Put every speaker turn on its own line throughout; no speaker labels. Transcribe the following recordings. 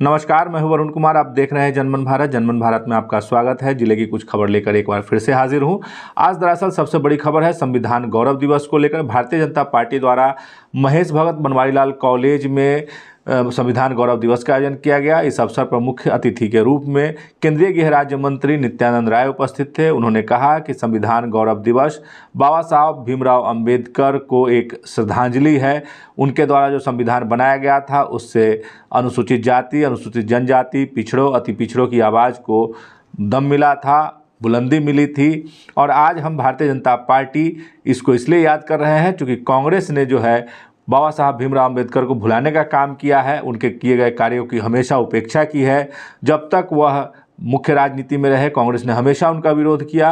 नमस्कार, मैं हूं वरुण कुमार। आप देख रहे हैं जनमन भारत। जनमन भारत में आपका स्वागत है। जिले की कुछ खबर लेकर एक बार फिर से हाजिर हूं। आज दरअसल सबसे बड़ी खबर है संविधान गौरव दिवस को लेकर। भारतीय जनता पार्टी द्वारा महेश भगत बनवारीलाल कॉलेज में संविधान गौरव दिवस का आयोजन किया गया। इस अवसर पर मुख्य अतिथि के रूप में केंद्रीय गृह राज्य मंत्री नित्यानंद राय उपस्थित थे। उन्होंने कहा कि संविधान गौरव दिवस बाबा साहब भीमराव अंबेडकर को एक श्रद्धांजलि है। उनके द्वारा जो संविधान बनाया गया था उससे अनुसूचित जाति, अनुसूचित जनजाति, पिछड़ों, अति पिछड़ों की आवाज़ को दम मिला था, बुलंदी मिली थी। और आज हम भारतीय जनता पार्टी इसको इसलिए याद कर रहे हैं क्योंकि कांग्रेस ने जो है बाबा साहब भीमराव अंबेडकर को भुलाने का काम किया है। उनके किए गए कार्यों की हमेशा उपेक्षा की है। जब तक वह मुख्य राजनीति में रहे कांग्रेस ने हमेशा उनका विरोध किया।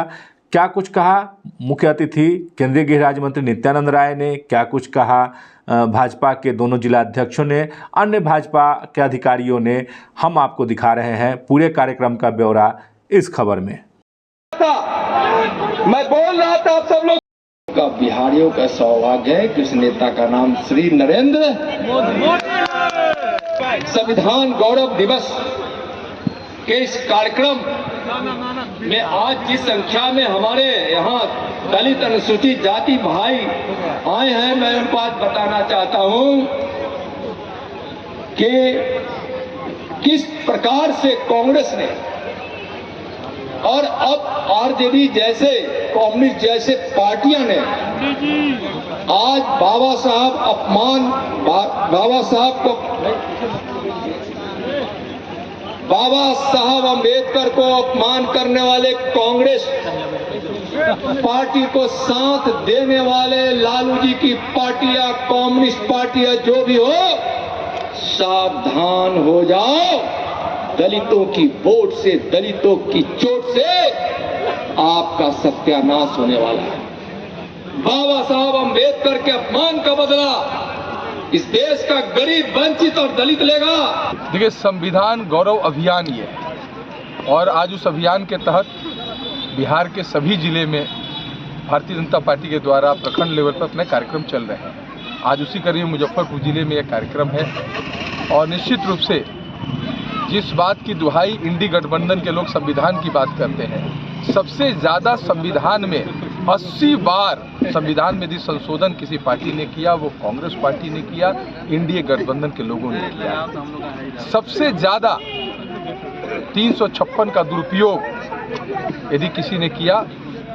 क्या कुछ कहा मुख्य अतिथि केंद्रीय गृह राज्य मंत्री नित्यानंद राय ने, क्या कुछ कहा भाजपा के दोनों जिला अध्यक्षों ने, अन्य भाजपा के अधिकारियों ने, हम आपको दिखा रहे हैं पूरे कार्यक्रम का ब्यौरा इस खबर में।
मैं बोल रहा था आप सब लोग का बिहारियों का सौभाग्य है कि उस नेता का नाम श्री नरेंद्र संविधान गौरव दिवस के इस कार्यक्रम में आज जिस संख्या में हमारे यहाँ दलित अनुसूचित जाति भाई आए हैं, मैं उनको आज बताना चाहता हूँ कि किस प्रकार से कांग्रेस ने और अब आरजेडी जैसे कम्युनिस्ट जैसे पार्टियां ने आज बाबा साहब अंबेडकर को अपमान करने वाले कांग्रेस पार्टी को साथ देने वाले लालू जी की पार्टियां, कम्युनिस्ट पार्टियां जो भी हो, सावधान हो जाओ। दलितों की वोट से, दलितों की चोट से आपका सत्यानाश होने वाला है। बाबा साहब अंबेडकर के अपमान का बदला इस देश का गरीब, वंचित और दलित लेगा।
देखिए, संविधान गौरव अभियान ये है और आज उस अभियान के तहत बिहार के सभी जिले में भारतीय जनता पार्टी के द्वारा प्रखंड लेवल पर अपने कार्यक्रम चल रहे हैं। आज उसी कड़ी में मुजफ्फरपुर जिले में यह कार्यक्रम है और निश्चित रूप से जिस बात की दुहाई इंडी गठबंधन के लोग संविधान की बात करते हैं, सबसे ज़्यादा संविधान में 80 बार संविधान में यदि संशोधन किसी पार्टी ने किया वो कांग्रेस पार्टी ने किया, इंडिया गठबंधन के लोगों ने किया। सबसे ज़्यादा 356 का दुरुपयोग यदि किसी ने किया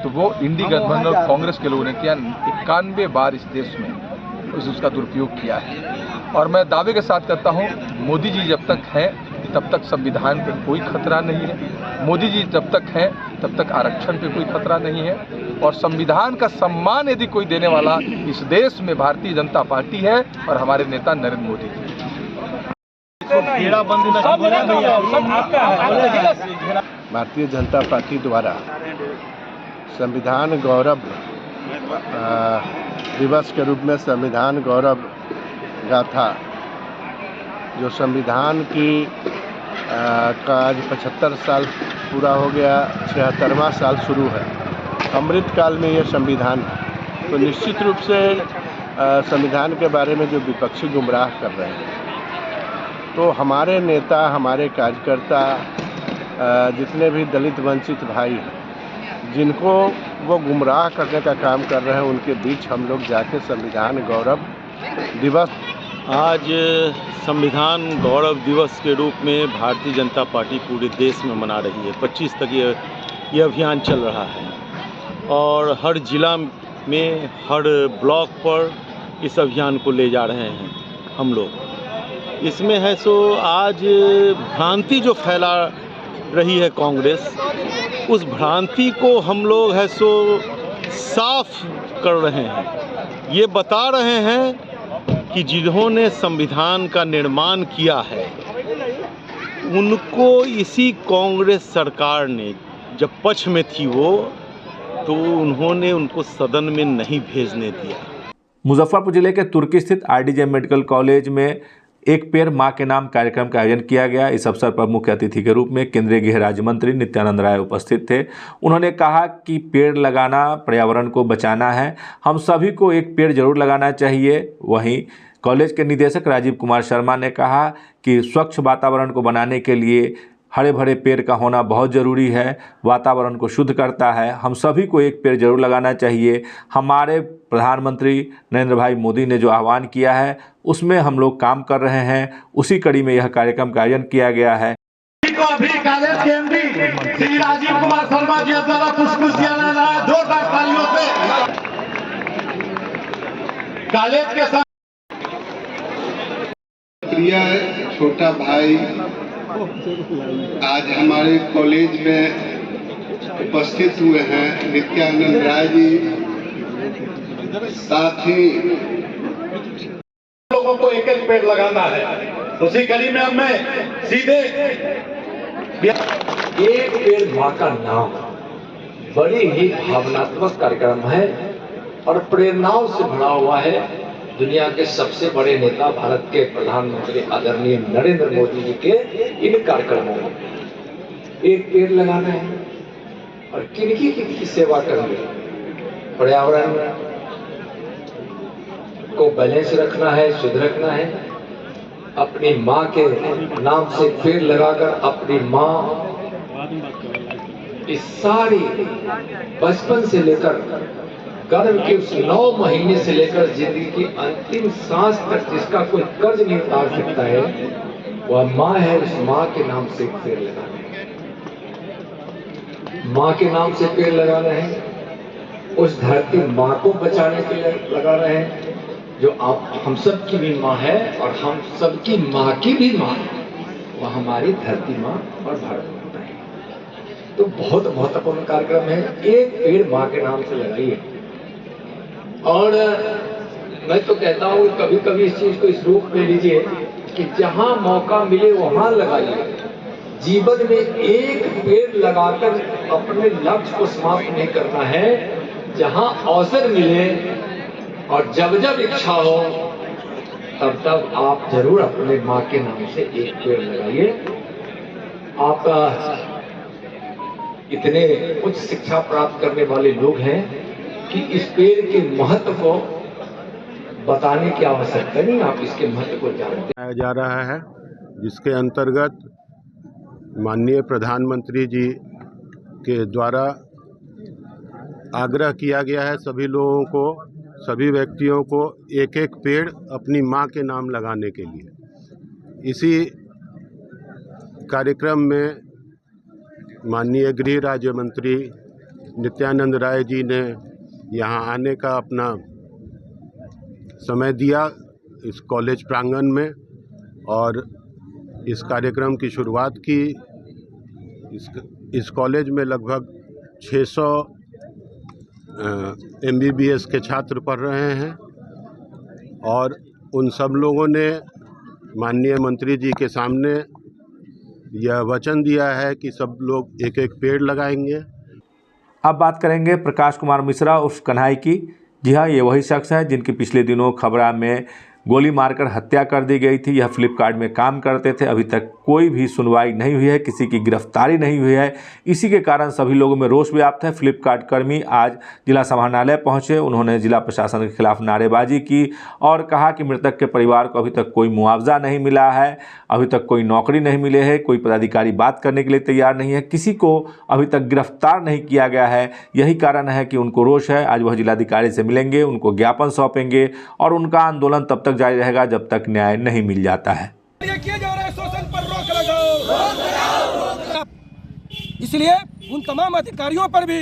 तो वो इंडी गठबंधन और कांग्रेस के लोगों ने किया। 91 बार इस देश में उसका दुरुपयोग किया है। और मैं दावे के साथ कहता हूँ, मोदी जी जब तक हैं तब तक संविधान पे कोई खतरा नहीं है। मोदी जी जब तक हैं तब तक आरक्षण पे कोई खतरा नहीं है। और संविधान का सम्मान यदि कोई देने वाला इस देश में भारतीय जनता पार्टी है और हमारे नेता नरेंद्र मोदी जी।
भारतीय जनता पार्टी द्वारा संविधान गौरव दिवस के रूप में संविधान गौरव गाथा, जो संविधान की का आज 75 साल पूरा हो गया, 76वां साल शुरू है। अमृत काल में ये संविधान है। तो निश्चित रूप से संविधान के बारे में जो विपक्षी गुमराह कर रहे हैं, तो हमारे नेता, हमारे कार्यकर्ता, जितने भी दलित वंचित भाई हैं, जिनको वो गुमराह करने का काम कर रहे हैं, उनके बीच हम लोग जाके संविधान गौरव दिवस
आज संविधान गौरव दिवस के रूप में भारतीय जनता पार्टी पूरे देश में मना रही है। 25 तक ये अभियान चल रहा है और हर जिला में, हर ब्लॉक पर इस अभियान को ले जा रहे हैं हम लोग। इसमें है सो आज भ्रांति जो फैला रही है कांग्रेस, उस भ्रांति को हम लोग है सो साफ कर रहे हैं। ये बता रहे हैं कि जिन्होंने संविधान का निर्माण किया है उनको इसी कांग्रेस सरकार ने, जब पक्ष में थी वो, तो उन्होंने उनको सदन में नहीं भेजने दिया।
मुजफ्फरपुर जिले के तुर्की स्थित आरडीजे मेडिकल कॉलेज में एक पेड़ मां के नाम कार्यक्रम का आयोजन किया गया। इस अवसर पर मुख्य अतिथि के रूप में केंद्रीय गृह राज्य मंत्री नित्यानंद राय उपस्थित थे। उन्होंने कहा कि पेड़ लगाना पर्यावरण को बचाना है, हम सभी को एक पेड़ जरूर लगाना चाहिए। वहीं कॉलेज के निदेशक राजीव कुमार शर्मा ने कहा कि स्वच्छ वातावरण को बनाने के लिए हरे भरे पेड़ का होना बहुत ज़रूरी है, वातावरण को शुद्ध करता है। हम सभी को एक पेड़ जरूर लगाना चाहिए। हमारे प्रधानमंत्री नरेंद्र भाई मोदी ने जो आह्वान किया है उसमें हम लोग काम कर रहे हैं। उसी कड़ी में यह कार्यक्रम का आयोजन किया गया है।
अभी कॉलेज के एमडी श्री राजीव कुमार शर्मा जी द्वारा पुष्प दिया जा रहा है। जोरदार तालियों से कॉलेज के
प्रिय छोटा भाई आज हमारे कॉलेज में उपस्थित हुए हैं। नित्यानंद राय जी, साथ ही
लोगों को एक एक पेड़ लगाना है। उसी कड़ी में मैं सीधे
एक पेड़ माँ का नाम बड़ी ही भावनात्मक कार्यक्रम है और प्रेरणाओं से भरा हुआ है। दुनिया के सबसे बड़े नेता भारत के प्रधानमंत्री आदरणीय नरेंद्र मोदी जी के इन कार्यक्रमों में एक पेड़ लगाना है और किनकी किनकी सेवा करनी है। पर्यावरण को बैलेंस रखना है, शुद्ध रखना है। अपनी माँ के नाम से पेड़ लगाकर अपनी माँ इस सारी बचपन से लेकर गर्भ के उस 9 महीने से लेकर जिंदगी की अंतिम सांस तक जिसका कोई कर्ज नहीं उतार सकता है वह माँ है। उस माँ के नाम से पेड़ लगाना है, माँ के नाम से पेड़ लगाना है। उस धरती माँ को बचाने के लिए लगाना है जो आप हम सब की भी माँ है और हम सबकी माँ की भी माँ है। वह हमारी धरती माँ और भारत माता है। तो बहुत महत्वपूर्ण कार्यक्रम है। एक पेड़ माँ के नाम से लगाइए। और मैं तो कहता हूँ कभी कभी इस चीज को इस रूप में लीजिए कि जहां मौका मिले वहां लगाइए। जीवन में एक पेड़ लगाकर अपने लक्ष्य को समाप्त नहीं करना है। जहां अवसर मिले और जब जब इच्छा हो तब तब आप जरूर अपने माँ के नाम से एक पेड़ लगाइए। आप इतने उच्च शिक्षा प्राप्त करने वाले लोग हैं कि इस पेड़ के महत्व को बताने की आवश्यकता नहीं, आप इसके महत्व को जानते हैं।
जा रहा है जिसके अंतर्गत माननीय प्रधानमंत्री जी के द्वारा आग्रह किया गया है सभी लोगों को, सभी व्यक्तियों को एक एक पेड़ अपनी माँ के नाम लगाने के लिए। इसी कार्यक्रम में माननीय गृह राज्य मंत्री नित्यानंद राय जी ने यहाँ आने का अपना समय दिया इस कॉलेज प्रांगण में और इस कार्यक्रम की शुरुआत की। इस कॉलेज में लगभग 600 MBBS के छात्र पढ़ रहे हैं और उन सब लोगों ने माननीय मंत्री जी के सामने यह वचन दिया है कि सब लोग एक एक पेड़ लगाएंगे।
अब बात करेंगे प्रकाश कुमार मिश्रा उर्फ कन्हाई की। जी हाँ, ये वही शख्स हैं जिनकी पिछले दिनों खबरा में गोली मारकर हत्या कर दी गई थी। यह फ्लिपकार्ट में काम करते थे। अभी तक कोई भी सुनवाई नहीं हुई है, किसी की गिरफ्तारी नहीं हुई है। इसी के कारण सभी लोगों में रोष व्याप्त है। फ्लिपकार्ट कर्मी आज जिला समाहरणालय पहुंचे। उन्होंने जिला प्रशासन के खिलाफ नारेबाजी की और कहा कि मृतक के परिवार को अभी तक कोई मुआवजा नहीं मिला है, अभी तक कोई नौकरी नहीं मिले है, कोई पदाधिकारी बात करने के लिए तैयार नहीं है, किसी को अभी तक गिरफ्तार नहीं किया गया है। यही कारण है कि उनको रोष है। आज वह जिलाधिकारी से मिलेंगे, उनको ज्ञापन सौंपेंगे और उनका आंदोलन तब तक जारी रहेगा जब तक न्याय नहीं मिल जाता है।
किए जा रहे शोषण पर रोक लगाओ। इसलिए उन तमाम अधिकारियों पर भी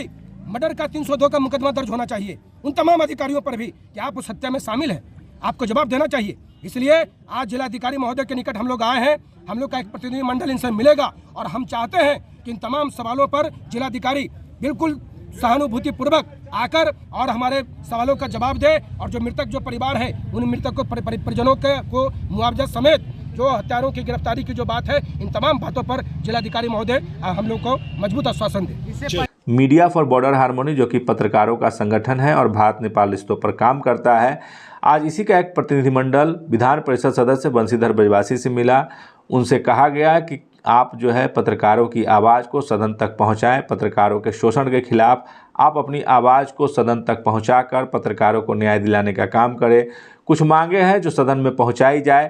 मर्डर का 302 का मुकदमा दर्ज होना चाहिए। उन तमाम अधिकारियों पर भी कि आप उस हत्या में शामिल हैं, आपको जवाब देना चाहिए। इसलिए आज जिलाधिकारी महोदय के निकट हम लोग आए हैं। हम लोग का एक प्रतिनिधि मंडल इनसे मिलेगा और हम चाहते हैं कि इन तमाम सवालों पर जिलाधिकारी बिल्कुल सहानुभूति पूर्वक आकर और हमारे सवालों का जवाब दे और जो मृतक जो परिवार है उन मृतक को परिजनों को मुआवजा समेत जो हत्यारों की गिरफ्तारी की जो बात है, इन तमाम बातों पर जिलाधिकारी महोदय हम लोग को मजबूत आश्वासन दे।
मीडिया फॉर बॉर्डर हार्मोनी जो कि पत्रकारों का संगठन है और भारत नेपाल रिश्तों पर काम करता है, आज इसी का एक प्रतिनिधिमंडल विधान परिषद सदस्य बंशीधर ब्रजवासी से मिला। उनसे कहा गया कि आप जो है पत्रकारों की आवाज़ को सदन तक पहुंचाएं। पत्रकारों के शोषण के खिलाफ आप अपनी आवाज़ को सदन तक पहुंचाकर पत्रकारों को न्याय दिलाने का काम करें। कुछ मांगे हैं जो सदन में पहुंचाई जाए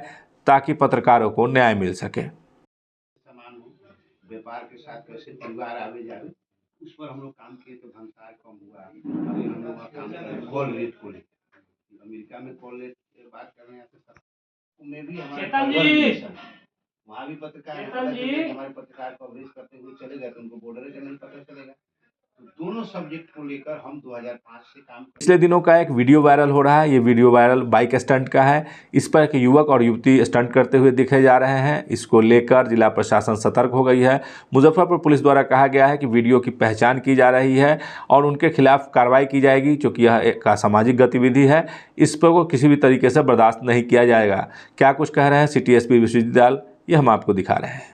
ताकि पत्रकारों को न्याय मिल सके।
समान हो, व्यापार के साथ कैसे परिवार आगे जाए, उस पर हम लोग काम किए तो भंसार कम हुआ। अभी हम लोग का काम कर रहे हैं कॉल रेट को लेकर। अमेरिका में कॉल रेट की बात कर रहे हैं तो में भी हमारे वहाँ भी पत्रकार हमारे पत्रकार कवरेज करते हुए चले गए तो उनको बॉर्डर का नहीं पता चलेगा। तो दोनों सब्जेक्ट को लेकर हम 2005 से काम कर।
पिछले दिनों का एक वीडियो वायरल हो रहा है। ये वीडियो वायरल बाइक स्टंट का है। इस पर एक युवक और युवती स्टंट करते हुए दिखे जा रहे हैं। इसको लेकर जिला प्रशासन सतर्क हो गई है। मुजफ्फरपुर पुलिस द्वारा कहा गया है कि वीडियो की पहचान की जा रही है और उनके खिलाफ कार्रवाई की जाएगी, क्योंकि यह एक असामाजिक गतिविधि है। इस पर को किसी भी तरीके से बर्दाश्त नहीं किया जाएगा। क्या कुछ कह रहे हैं सिटी एसपी विश्वजीत दयाल, ये हम आपको दिखा रहे हैं।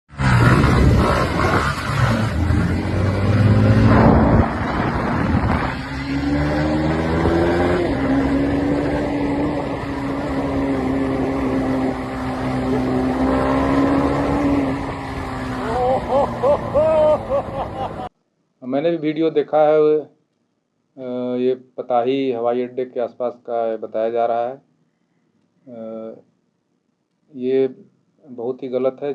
मैंने भी वीडियो देखा है। ये पताही हवाई अड्डे के आसपास का बताया जा रहा है। ये बहुत ही गलत है।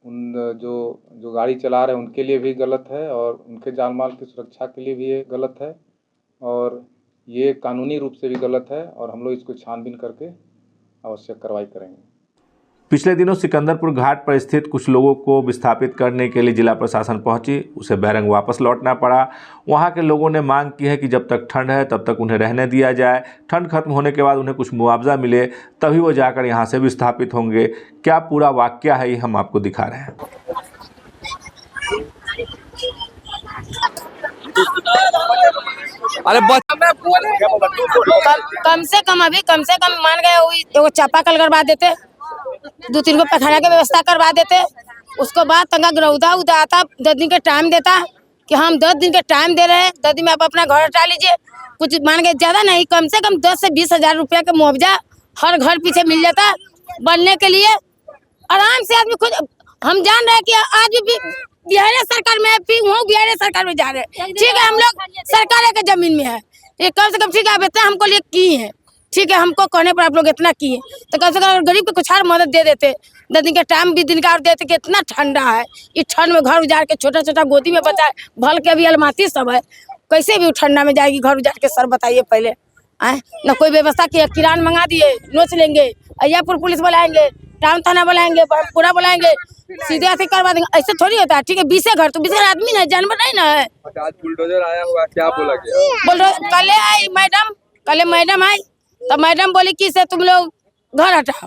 उन जो गाड़ी चला रहे हैं उनके लिए भी गलत है और उनके जान माल की सुरक्षा के लिए भी ये गलत है और ये कानूनी रूप से भी गलत है और हम लोग इसको छानबीन करके आवश्यक कार्रवाई करेंगे।
पिछले दिनों सिकंदरपुर घाट पर स्थित कुछ लोगों को विस्थापित करने के लिए जिला प्रशासन पहुंची, उसे बैरंग वापस लौटना पड़ा। वहां के लोगों ने मांग की है कि जब तक ठंड है तब तक उन्हें रहने दिया जाए। ठंड खत्म होने के बाद उन्हें कुछ मुआवजा मिले तभी वो जाकर यहां से विस्थापित होंगे। क्या पूरा वाकया है ये हम आपको दिखा रहे हैं।
अरे कम से कम मान गए तो चापाकल करवा देते, 2-3 को पैखाना की व्यवस्था करवा देते। उसको बाद तंगा ग्रौदा उदा आता, 10 दिन का टाइम देता कि हम 10 दिन का टाइम दे रहे हैं, 10 दिन में आप अपना घर हटा लीजिए। कुछ मान गए ज़्यादा नहीं, कम से कम 10 से 20 हज़ार रुपया का मुआवजा हर घर पीछे मिल जाता बनने के लिए। आराम से आदमी खुद, हम जान रहे हैं कि आज भी बिहार सरकार में हूँ, बिहार सरकार में जा रहे हैं। ठीक है, हम लोग सरकार के जमीन में है, ये कम से कम ठीक है आप इतना हमको लिए की है, ठीक है हमको कहने पर आप लोग इतना किए तो कम से कम गरीब को कुछ और मदद दे देते। 10 दिन का टाइम 20 दिन का और देते कि इतना ठंडा है, इस ठंड में घर उजाड़ के छोटा छोटा गोदी में बचा भल के अभी अलमाती सब है, कैसे भी ठंडा में जाएगी घर उजाड़ के। सर बताइए पहले आए ना, कोई व्यवस्था किया, किरान मंगा दिए, नोच लेंगे, अय्यापुर पुलिस बुलाएंगे, टाउन थाना बुलाएंगे, पूरा बुलाएंगे, सीधे हाथी करवा देंगे। ऐसे थोड़ी होता है। ठीक है 20 घर तो 20 आदमी ना, जानवर नहीं ना है।
आज बुलडोजर आया हुआ, क्या बोला गया?
बुलडोजर कल मैडम आई तो मैडम बोली कि से तुम लोग घर हटाओ।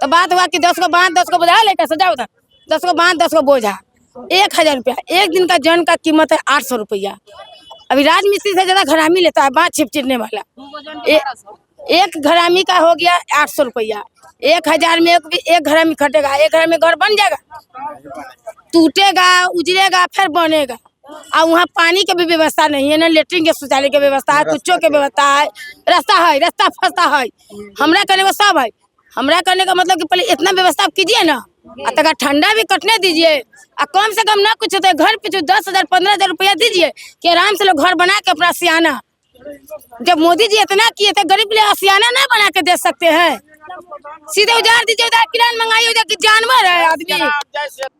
तो बात हुआ कि 10 को बांध 10 को बोझा लेकर सजाओ उधर, 10 को बांध 10 को बोझा। 1000 रुपया एक दिन का जन का कीमत है 800 रुपया। अभी राजमिस्त्री से ज्यादा घरामी लेता है बाँध छिपचिरने वाला। एक घरामी का हो गया 800 रुपया। 1000 में एक घरामी खटेगा, एक घर में घर बन जाएगा, टूटेगा उजड़ेगा फिर बनेगा। और वहाँ पानी की भी व्यवस्था नहीं है, ना लेटरिन के शौचालय की व्यवस्था है, कुछों की व्यवस्था है, रास्ता फंसता है। हमरा करने का सब है, हमरा करने का मतलब कि पहले इतना व्यवस्था आप कीजिए ना, तक ठंडा भी कटने दीजिए। कम से कम ना कुछ होता है घर पे 10,000 15,000 रुपया दीजिए कि आराम से लोग घर बना के अपना सियाना। जब मोदी जी इतना किए थे गरीब लिए सियाना ना बना के दे सकते हैं, सीधे उजाड़ दीजिए, उधर किरान मंगाइए, उधर की जानवर है आदमी।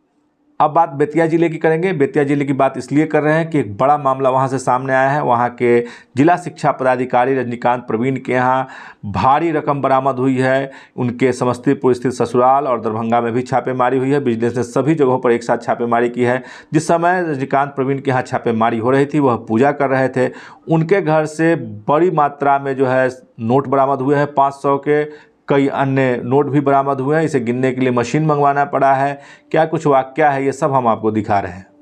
अब बात बेतिया जिले की करेंगे। बेतिया जिले की बात इसलिए कर रहे हैं कि एक बड़ा मामला वहां से सामने आया है। वहां के जिला शिक्षा पदाधिकारी रजनीकांत प्रवीण के यहां भारी रकम बरामद हुई है। उनके समस्तीपुर स्थित ससुराल और दरभंगा में भी छापेमारी हुई है। विजिलेंस ने सभी जगहों पर एक साथ छापेमारी की है। जिस समय रजनीकांत प्रवीण के यहाँ छापेमारी हो रही थी, वह पूजा कर रहे थे। उनके घर से बड़ी मात्रा में जो है नोट बरामद हुए हैं 500 के, कई अन्य नोट भी बरामद हुए हैं। इसे गिनने के लिए मशीन मंगवाना पड़ा है। क्या कुछ वाकया है ये सब हम आपको दिखा रहे हैं।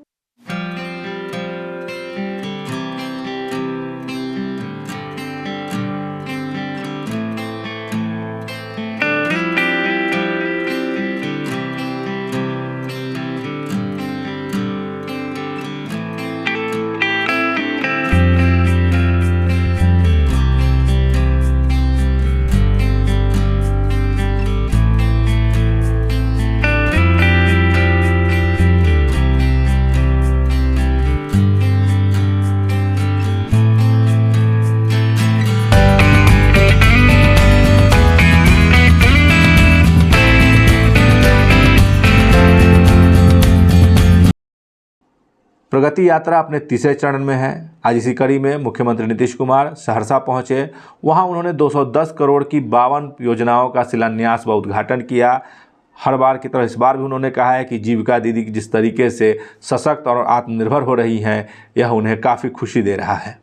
प्रगति यात्रा अपने तीसरे चरण में है। आज इसी कड़ी में मुख्यमंत्री नीतीश कुमार सहरसा पहुंचे। वहां उन्होंने 210 करोड़ की 52 योजनाओं का शिलान्यास व उद्घाटन किया। हर बार की तरह इस बार भी उन्होंने कहा है कि जीविका दीदी जिस तरीके से सशक्त और आत्मनिर्भर हो रही हैं, यह उन्हें काफ़ी खुशी दे रहा है।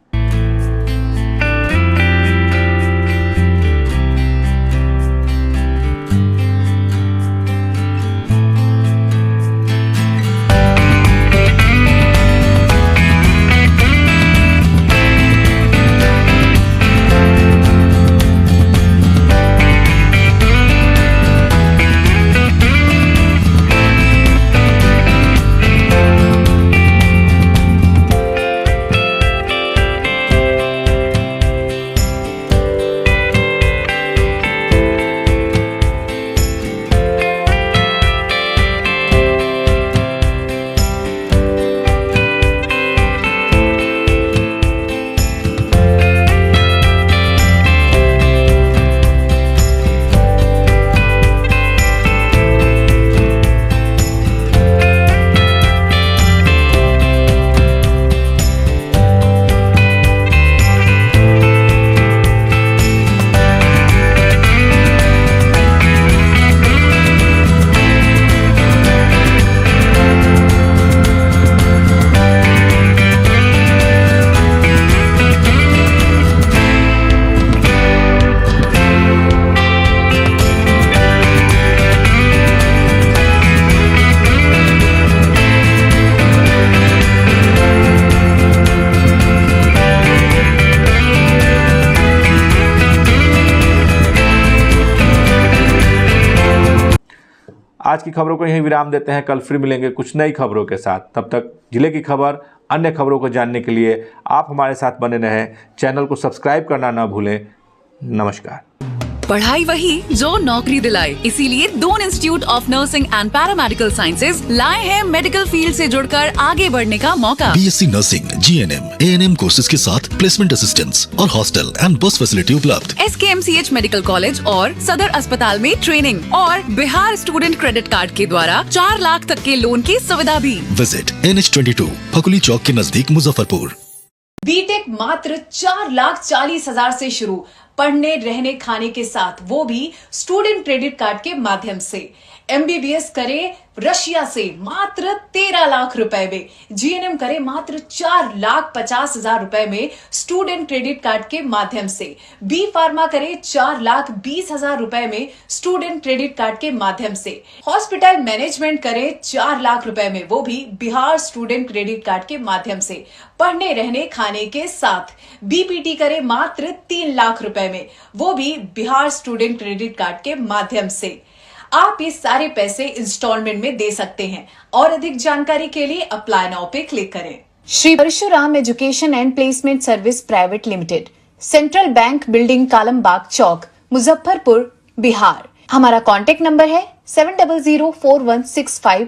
आज की खबरों को यहीं विराम देते हैं। कल फिर मिलेंगे कुछ नई खबरों के साथ। तब तक जिले की खबर, अन्य खबरों को जानने के लिए आप हमारे साथ बने रहें। चैनल को सब्सक्राइब करना ना भूलें। नमस्कार।
पढ़ाई वही जो नौकरी दिलाए, इसीलिए Doon institute of nursing and paramedical sciences लाए हैं मेडिकल फील्ड से जुड़कर आगे बढ़ने का मौका।
BSc nursing, GNM, ANM courses के साथ प्लेसमेंट असिस्टेंस और हॉस्टल एंड बस फैसिलिटी उपलब्ध।
SKMCH मेडिकल कॉलेज और सदर अस्पताल में ट्रेनिंग और बिहार स्टूडेंट क्रेडिट कार्ड के द्वारा 4 लाख तक के लोन की सुविधा भी।
विजिट NH22 फकुली चौक के नजदीक मुजफ्फरपुर।
बीटेक मात्र 4,40,000 से शुरू, पढ़ने रहने खाने के साथ, वो भी स्टूडेंट क्रेडिट कार्ड के माध्यम से। MBBS करे रशिया से मात्र 13 लाख रुपए में, GNM करे मात्र 4,50,000 रुपए में स्टूडेंट क्रेडिट कार्ड के माध्यम से, बी फार्मा करे 4,20,000 रुपए में स्टूडेंट क्रेडिट कार्ड के माध्यम से, हॉस्पिटल मैनेजमेंट करे 4 लाख रुपए में, वो भी बिहार स्टूडेंट क्रेडिट कार्ड के माध्यम से, पढ़ने रहने खाने के साथ। BPT करे मात्र 3 लाख रुपए में, वो भी बिहार स्टूडेंट क्रेडिट कार्ड के माध्यम से। आप ये सारे पैसे इंस्टॉलमेंट में दे सकते हैं और अधिक जानकारी के लिए अप्लाई नाउ पे क्लिक करें। Shri Parshuram education and placement service private limited, central bank building, Kalambagh Chowk, Muzaffarpur, Bihar. हमारा कॉन्टेक्ट नंबर है 7004165687।